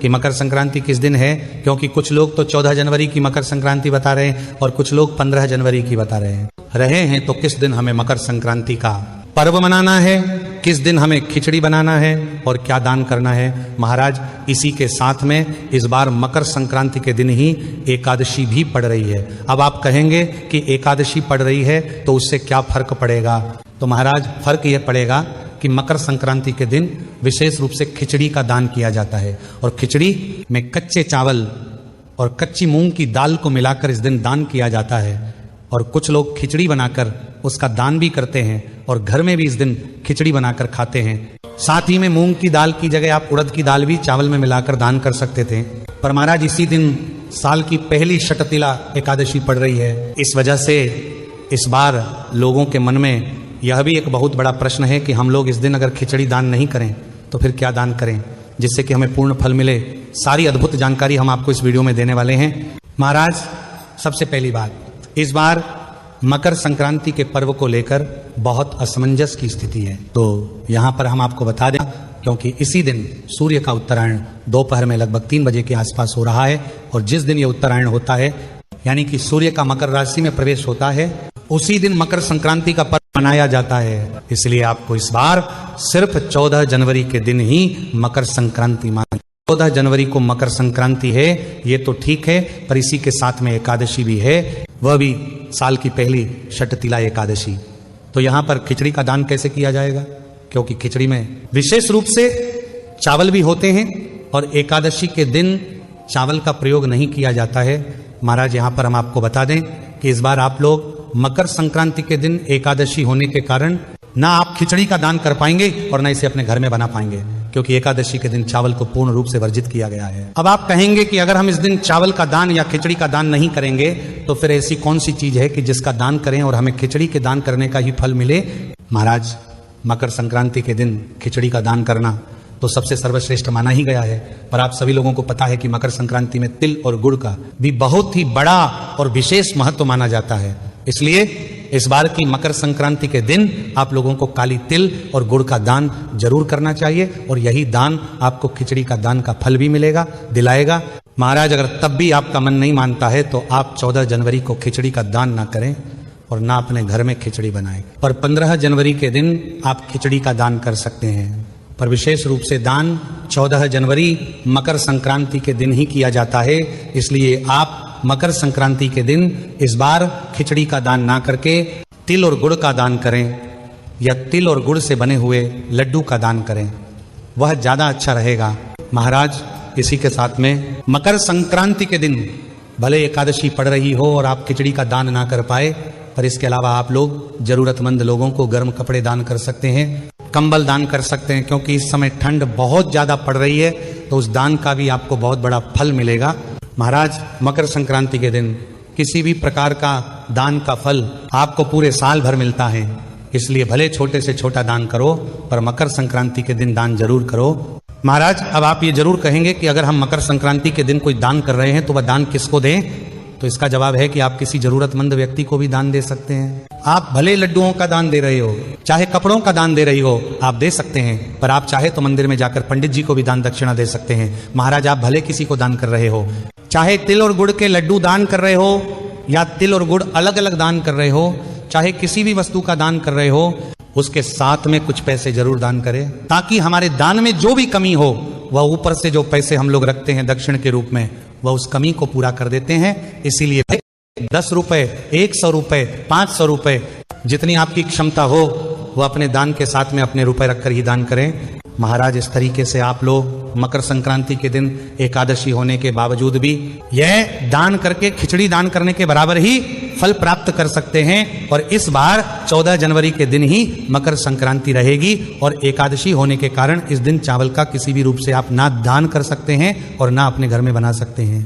कि मकर संक्रांति किस दिन है, क्योंकि कुछ लोग तो 14 जनवरी की मकर संक्रांति बता रहे हैं और कुछ लोग 15 जनवरी की बता रहे हैं। तो किस दिन हमें मकर संक्रांति का पर्व मनाना है, किस दिन हमें खिचड़ी बनाना है और क्या दान करना है। महाराज इसी के साथ में इस बार मकर संक्रांति के दिन ही एकादशी भी पड़ रही है। अब आप कहेंगे कि एकादशी पड़ रही है तो उससे क्या फर्क पड़ेगा। तो महाराज फर्क यह पड़ेगा कि मकर संक्रांति के दिन विशेष रूप से खिचड़ी का दान किया जाता है और खिचड़ी में कच्चे चावल और कच्ची मूंग की दाल को मिलाकर इस दिन दान किया जाता है और कुछ लोग खिचड़ी बनाकर उसका दान भी करते हैं और घर में भी इस दिन खिचड़ी बनाकर खाते हैं। साथ ही में मूंग की दाल की जगह आप उड़द की दाल भी चावल में मिलाकर दान कर सकते थे। पर महाराज इसी दिन साल की पहली षटतिला एकादशी पड़ रही है। इस वजह से इस बार लोगों के मन में यह भी एक बहुत बड़ा प्रश्न है कि हम लोग इस दिन अगर खिचड़ी दान नहीं करें तो फिर क्या दान करें जिससे कि हमें पूर्ण फल मिले। सारी अद्भुत जानकारी हम आपको इस वीडियो में देने वाले हैं। महाराज सबसे पहली बात, इस बार मकर संक्रांति के पर्व को लेकर बहुत असमंजस की स्थिति है। तो यहाँ पर हम आपको बता दें, क्योंकि इसी दिन सूर्य का उत्तरायण दोपहर में लगभग 3 बजे के आसपास हो रहा है और जिस दिन ये उत्तरायण होता है यानी कि सूर्य का मकर राशि में प्रवेश होता है उसी दिन मकर संक्रांति का पर्व मनाया जाता है। इसलिए आपको इस बार सिर्फ 14 जनवरी के दिन ही मकर संक्रांति माना। 14 जनवरी को मकर संक्रांति है ये तो ठीक है, पर इसी के साथ में एकादशी भी है, वह भी साल की पहली षटतिला एकादशी। तो यहाँ पर खिचड़ी का दान कैसे किया जाएगा, क्योंकि खिचड़ी में विशेष रूप से चावल भी होते हैं और एकादशी के दिन चावल का प्रयोग नहीं किया जाता है। महाराज यहाँ पर हम आपको बता दें कि इस बार आप लोग मकर संक्रांति के दिन एकादशी होने के कारण ना आप खिचड़ी का दान कर पाएंगे और ना इसे अपने घर में बना पाएंगे, क्योंकि एकादशी के दिन चावल को पूर्ण रूप से वर्जित किया गया है। अब आप कहेंगे कि अगर हम इस दिन चावल का दान या खिचड़ी का दान नहीं करेंगे तो फिर ऐसी कौन सी चीज है कि जिसका दान करें और हमें खिचड़ी के दान करने का ही फल मिले। महाराज मकर संक्रांति के दिन खिचड़ी का दान करना तो सबसे सर्वश्रेष्ठ माना ही गया है, पर आप सभी लोगों को पता है कि मकर संक्रांति में तिल और गुड़ का भी बहुत ही बड़ा और विशेष महत्व माना जाता है। इसलिए इस बार की मकर संक्रांति के दिन आप लोगों को काली तिल और गुड़ का दान जरूर करना चाहिए और यही दान आपको खिचड़ी का दान का फल भी मिलेगा, दिलाएगा। महाराज अगर तब भी आपका मन नहीं मानता है तो आप 14 जनवरी को खिचड़ी का दान ना करें और ना अपने घर में खिचड़ी बनाएं, पर 15 जनवरी के दिन आप खिचड़ी का दान कर सकते हैं। पर विशेष रूप से दान 14 जनवरी मकर संक्रांति के दिन ही किया जाता है। इसलिए आप मकर संक्रांति के दिन इस बार खिचड़ी का दान ना करके तिल और गुड़ का दान करें या तिल और गुड़ से बने हुए लड्डू का दान करें, वह ज्यादा अच्छा रहेगा। महाराज इसी के साथ में मकर संक्रांति के दिन भले एकादशी पड़ रही हो और आप खिचड़ी का दान ना कर पाए, पर इसके अलावा आप लोग जरूरतमंद लोगों को गर्म कपड़े दान कर सकते हैं, कंबल दान कर सकते हैं, क्योंकि इस समय ठंड बहुत ज्यादा पड़ रही है तो उस दान का भी आपको बहुत बड़ा फल मिलेगा। महाराज मकर संक्रांति के दिन किसी भी प्रकार का दान का फल आपको पूरे साल भर मिलता है। इसलिए भले छोटे से छोटा दान करो पर मकर संक्रांति के दिन दान जरूर करो। महाराज अब आप ये जरूर कहेंगे कि अगर हम मकर संक्रांति के दिन कोई दान कर रहे हैं तो वह दान किसको दें, तो इसका जवाब है कि आप किसी जरूरतमंद व्यक्ति को भी दान दे सकते हैं। आप भले लड्डुओं का दान दे रहे हो, चाहे कपड़ों का दान दे रही हो, आप दे सकते हैं, पर आप चाहे तो मंदिर में जाकर पंडित जी को भी दान दक्षिणा दे सकते हैं। महाराज आप भले किसी को दान कर रहे हो, चाहे तिल और गुड़ के लड्डू दान कर रहे हो या तिल और गुड़ अलग अलग दान कर रहे हो, चाहे किसी भी वस्तु का दान कर रहे हो, उसके साथ में कुछ पैसे जरूर दान करें, ताकि हमारे दान में जो भी कमी हो वह ऊपर से जो पैसे हम लोग रखते हैं दक्षिण के रूप में वह उस कमी को पूरा कर देते हैं। इसीलिए 10 रुपए, 100 रुपए, 500 रुपए, जितनी आपकी क्षमता हो वह अपने दान के साथ में अपने रुपए रखकर ही दान करें। महाराज इस तरीके से आप लोग मकर संक्रांति के दिन एकादशी होने के बावजूद भी यह दान करके खिचड़ी दान करने के बराबर ही फल प्राप्त कर सकते हैं। और इस बार 14 जनवरी के दिन ही मकर संक्रांति रहेगी और एकादशी होने के कारण इस दिन चावल का किसी भी रूप से आप ना दान कर सकते हैं और ना अपने घर में बना सकते हैं।